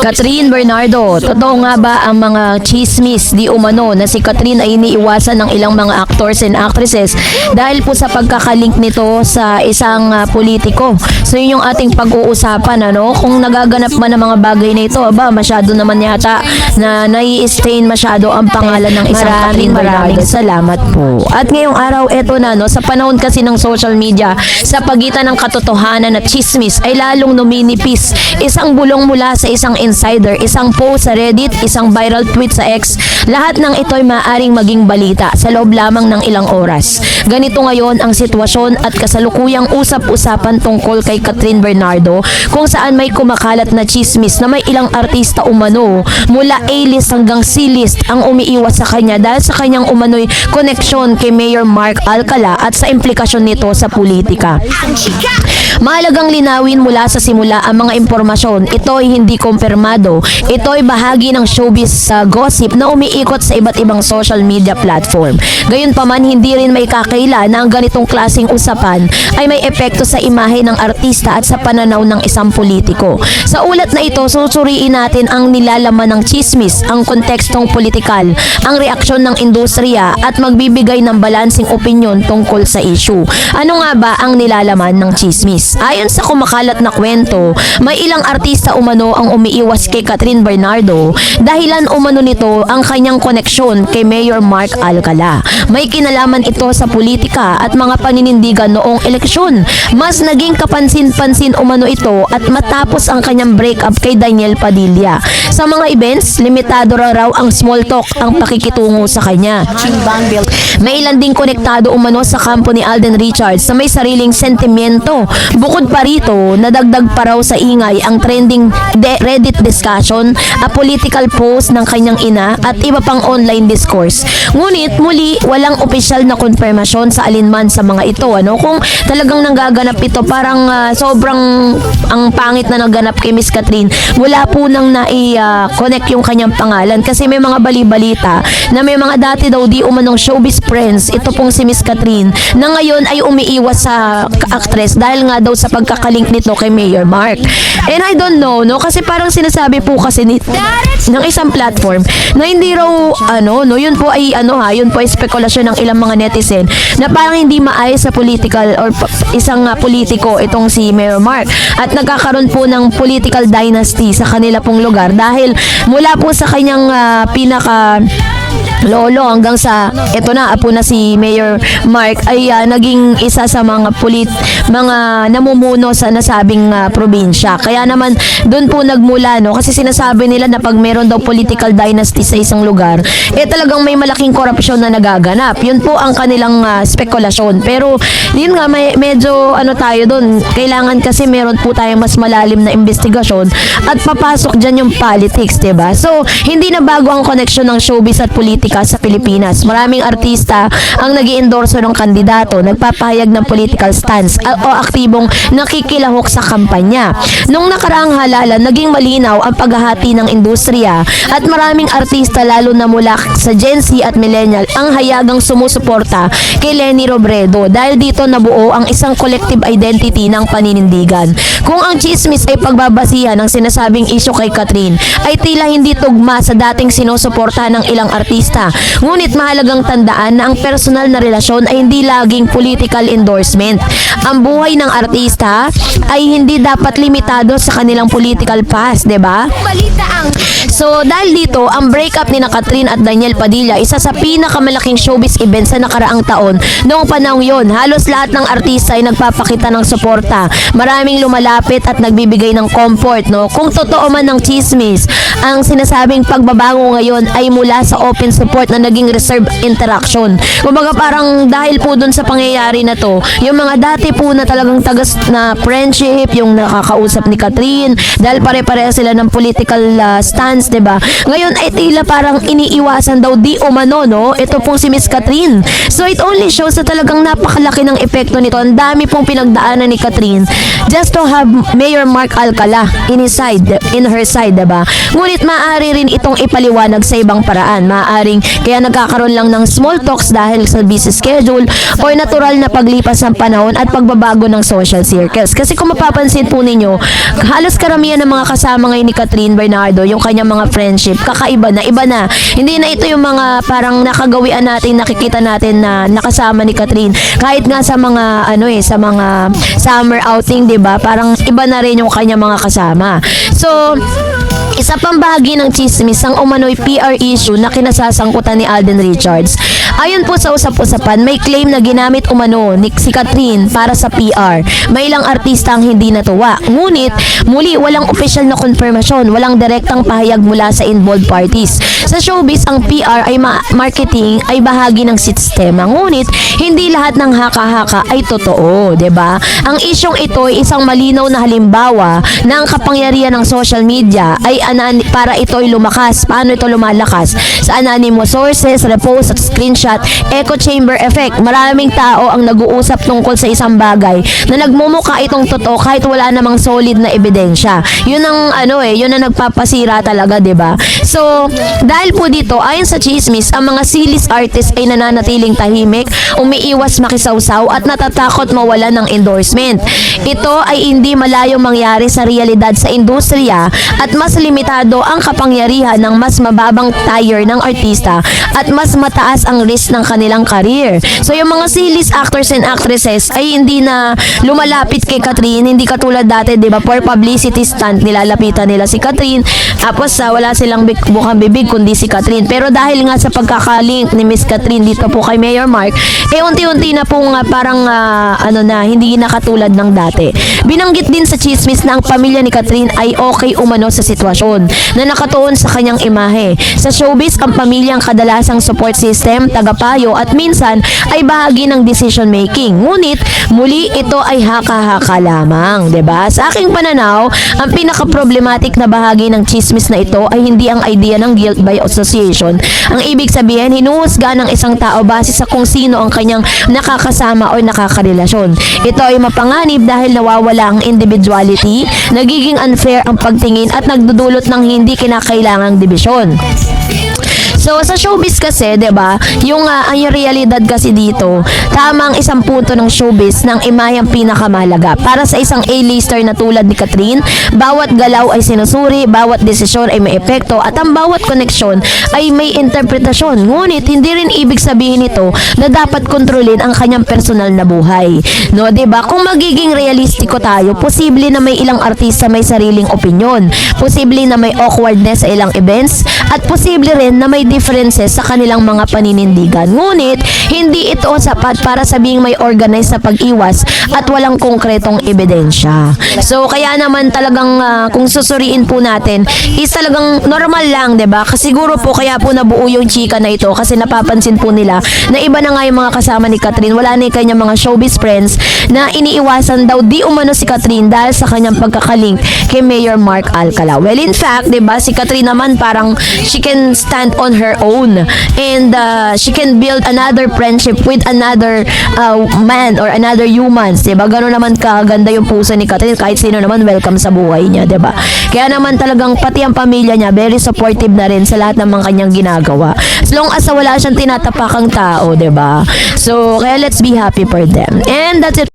Catherine Bernardo, totoo nga ba ang mga chismis di umano na si Catherine ay iniiwasan ng ilang mga actors and actresses dahil po sa pagkakalink nito sa isang politiko? So yun yung ating pag-uusapan, ano? Kung nagaganap man ang mga bagay na ito, masyado naman yata na nai-stain masyado ang pangalan ng isang Catherine Bernardo. Maraming salamat po. At ngayong araw, eto na, no, sa panahon kasi ng social media, sa pagitan ng katotohanan at chismis ay lalong numinipis. Isang bulong mula sa isang insider, isang post sa Reddit, isang viral tweet sa X, lahat ng ito ay maaaring maging balita sa loob lamang ng ilang oras. Ganito ngayon ang sitwasyon at kasalukuyang usap-usapan tungkol kay Catherine Bernardo, kung saan may kumakalat na chismis na may ilang artista umano mula A-list hanggang C-list ang umiiwas sa kanya dahil sa kanyang umano'y koneksyon kay Mayor Mark Alcala at sa implikasyon nito sa politika. Mahalagang linawin mula sa simula ang mga impormasyon. Ito ay hindi kumpirmado. Ito ay bahagi ng showbiz gossip na umiikot sa iba't ibang social media platform. Gayunpaman, hindi rin may kakaila na ang ganitong klaseng usapan ay may epekto sa imahe ng artista at sa pananaw ng isang politiko. Sa ulat na ito, susuriin natin ang nilalaman ng chismis, ang kontekstong politikal, ang reaksyon ng industriya at magbibigay ng balansing opinyon tungkol sa issue. Ano nga ba ang nilalaman ng chismis? Ayon sa kumakalat na kwento, may ilang artista umano ang umiiwas kay Catherine Bernardo. Dahilan umano nito ang kanyang koneksyon kay Mayor Mark Alcala. May kinalaman ito sa politika at mga paninindigan noong eleksyon. Mas naging kapansin-pansin umano ito at matapos ang kanyang breakup kay Daniel Padilla. Sa mga events, limitado raw ang small talk ang pakikitungo sa kanya. May ilan ding konektado umano sa kampo ni Alden Richards na may sariling sentimento. Bukod pa rito, nadagdag pa raw sa ingay ang trending Reddit discussion, a political post ng kanyang ina at iba pang online discourse. Ngunit muli, walang opisyal na konfirmasyon sa alinman sa mga ito. Ano? Kung talagang nanggaganap ito, parang sobrang ang pangit na naganap kay Miss Catherine. Wala po nang nai-connect yung kanyang pangalan kasi may mga bali-balita na may mga dati daw di umanong showbiz friends, ito pong si Miss Catherine, na ngayon ay umiiwas sa actress dahil nga daw sa pagkakalink nito kay Mayor Mark. And I don't know, no? Kasi parang sinasabi po kasi ng isang platform na hindi raw, yun po ay, yun po ay spekulasyon ng ilang mga netizen na parang hindi maayos sa political or isang politiko itong si Mayor Mark. At nagkakaroon po ng political dynasty sa kanila pong lugar dahil mula po sa kanyang pinaka lolo hanggang sa eto na apo na si Mayor Mark ay naging isa sa mga namumuno sa nasabing probinsya. Kaya naman doon po nagmula, no, kasi sinasabi nila na pag meron daw political dynasty sa isang lugar, talagang may malaking korupsyon na nagaganap. Yun po ang kanilang spekulasyon. Pero yun nga, medyo tayo doon. Kailangan kasi meron po tayong mas malalim na investigasyon at papasok dyan yung politics, diba? So, hindi na bago ang koneksyon ng showbiz at politika sa Pilipinas. Maraming artista ang nag-i-endorso ng kandidato, nagpapahayag ng political stance o aktibong nakikilahok sa kampanya. Nung nakaraang halalan, naging malinaw ang paghahati ng industriya at maraming artista lalo na mula sa Gen Z at Millennial ang hayagang sumusuporta kay Leni Robredo dahil dito nabuo ang isang collective identity ng paninindigan. Kung ang chismis ay pagbabasihan ng sinasabing issue kay Catherine, ay tila hindi tugma sa dating sinusuportahan ng ilang artista. Ngunit mahalagang tandaan na ang personal na relasyon ay hindi laging political endorsement. Ang buhay ng artista ay hindi dapat limitado sa kanilang political past, 'di ba? So dahil dito, ang breakup ni Catherine at Daniel Padilla, isa sa pinakamalaking showbiz event sa nakaraang taon. Noong panahon yon, halos lahat ng artista ay nagpapakita ng suporta. Maraming lumalapit at nagbibigay ng comfort, no? Kung totoo man ng chismis, ang sinasabing pagbabago ngayon ay mula sa open support na naging reserve interaction. Kumbaga parang dahil po dun sa pangyayari na to, yung mga dati po na talagang tagas na friendship, yung nakakausap ni Catherine, dahil pare-pareha sila ng political stance, 'di ba? Ngayon ay tila parang iniiwasan daw di umano, no? Ito pong si Miss Catherine. So it only shows na talagang napakalaki ng epekto nito. Ang dami pong pinagdaanan ni Catherine just to have Mayor Mark Alcala in her side, 'di ba? Ngunit maaari rin itong ipaliwanag sa ibang paraan. Maaaring kaya nagkakaroon lang ng small talks dahil sa busy schedule or natural na paglipas ng panahon at pagbabago ng social circles. Kasi kung mapapansin po ninyo, halos karamihan ng mga kasama ngayon ni Catherine Bernardo, yung kanyang mga friendship, kakaiba na, iba na. Hindi na ito yung mga parang nakagawian natin, nakikita natin na nakasama ni Catherine. Kahit nga sa mga sa mga summer outing, 'di ba? Parang iba na rin yung kanyang mga kasama. So, isa pang bahagi ng chismis ang umano'y PR issue na kinasasangkutan ni Alden Richards. Ayon po sa usap-usapan, may claim na ginamit umano ni si Catherine para sa PR. May ilang artista ang hindi natuwa. Ngunit, muli walang opisyal na konfirmasyon, walang direktang pahayag mula sa involved parties. Sa showbiz, ang PR ay marketing ay bahagi ng sistema. Ngunit, hindi lahat ng haka-haka ay totoo, 'di ba? Ang isyong ito ay isang malinaw na halimbawa na ang kapangyarihan ng social media ay para ito ay lumakas. Paano ito lumalakas? Sa anonymous sources, repost at screenshot, echo chamber effect. Maraming tao ang nag-uusap tungkol sa isang bagay na nagmumukha itong totoo kahit wala namang solid na ebidensya. Yun ang yun ang nagpapasira talaga, 'di ba? So, dahil po dito, ayon sa chismis, ang mga C-list artist ay nananatiling tahimik, umiiwas makisawsaw at natatakot mawala ng endorsement. Ito ay hindi malayong mangyari sa realidad sa industriya at mas limitado ang kapangyarihan ng mas mababang tier ng artista at mas mataas ang risk ng kanilang career. So yung mga C-list actors and actresses ay hindi na lumalapit kay Catherine, hindi katulad dati, 'di ba? For publicity stunt, nilalapitan nila si Catherine, tapos wala silang bukang bibig kundi si Catherine. Pero dahil nga sa pagkakalink ni Miss Catherine dito po kay Mayor Mark, unti-unti na pong parang hindi na katulad ng dati. Binanggit din sa chismis na ang pamilya ni Catherine ay okay umano sa sitwasyon na nakatuon sa kanyang imahe. Sa showbiz, ang pamilya ang kadalasang support system, tagapayo at minsan ay bahagi ng decision making. Ngunit muli ito ay haka-haka lamang, 'di ba? Sa aking pananaw, ang pinaka-problematic na bahagi ng chismis na ito ay hindi ang idea ng guilt by association. Ang ibig sabihin, hinuhusga ng isang tao base sa kung sino ang kanyang nakakasama o nakakarelasyon. Ito ay mapanganib dahil nawawala ang individuality, nagiging unfair ang pagtingin at nagdudulot ng hindi kinakailangang dibisyon. So, sa showbiz kasi, 'di ba? Yung realidad kasi dito, tama ang isang punto ng showbiz ng imaheng pinakamahalaga. Para sa isang A-lister na tulad ni Catherine, bawat galaw ay sinusuri, bawat desisyon ay may epekto, at ang bawat koneksyon ay may interpretasyon. Ngunit, hindi rin ibig sabihin nito na dapat kontrolin ang kanyang personal na buhay. No, 'di ba? Kung magiging realistiko tayo, posible na may ilang artista may sariling opinyon, posible na may awkwardness sa ilang events, at posible rin na may differences sa kanilang mga paninindigan. Ngunit, hindi ito sapat para sabing may organized na pag-iwas at walang konkretong ebidensya. So, kaya naman talagang kung susuriin po natin, is talagang normal lang, 'di ba? Kasi siguro po kaya po nabuo yung chika na ito kasi napapansin po nila na iba na nga yung mga kasama ni Catherine, wala na yung kanyang mga showbiz friends na iniiwasan daw di umano si Catherine dahil sa kanyang pagkakalink kay Mayor Mark Alcala. Well, in fact, 'di ba, si Catherine naman parang she can stand on her own and she can build another friendship with another man or another humans, 'di ba? Gano'n naman kaganda yung puso ni Catherine, kahit sino naman welcome sa buhay niya, 'di ba? Kaya naman talagang pati ang pamilya niya very supportive na rin sa lahat ng mga kanyang ginagawa. As long as wala siyang tinatapakang tao, 'di ba? So, kaya let's be happy for them. And that's it.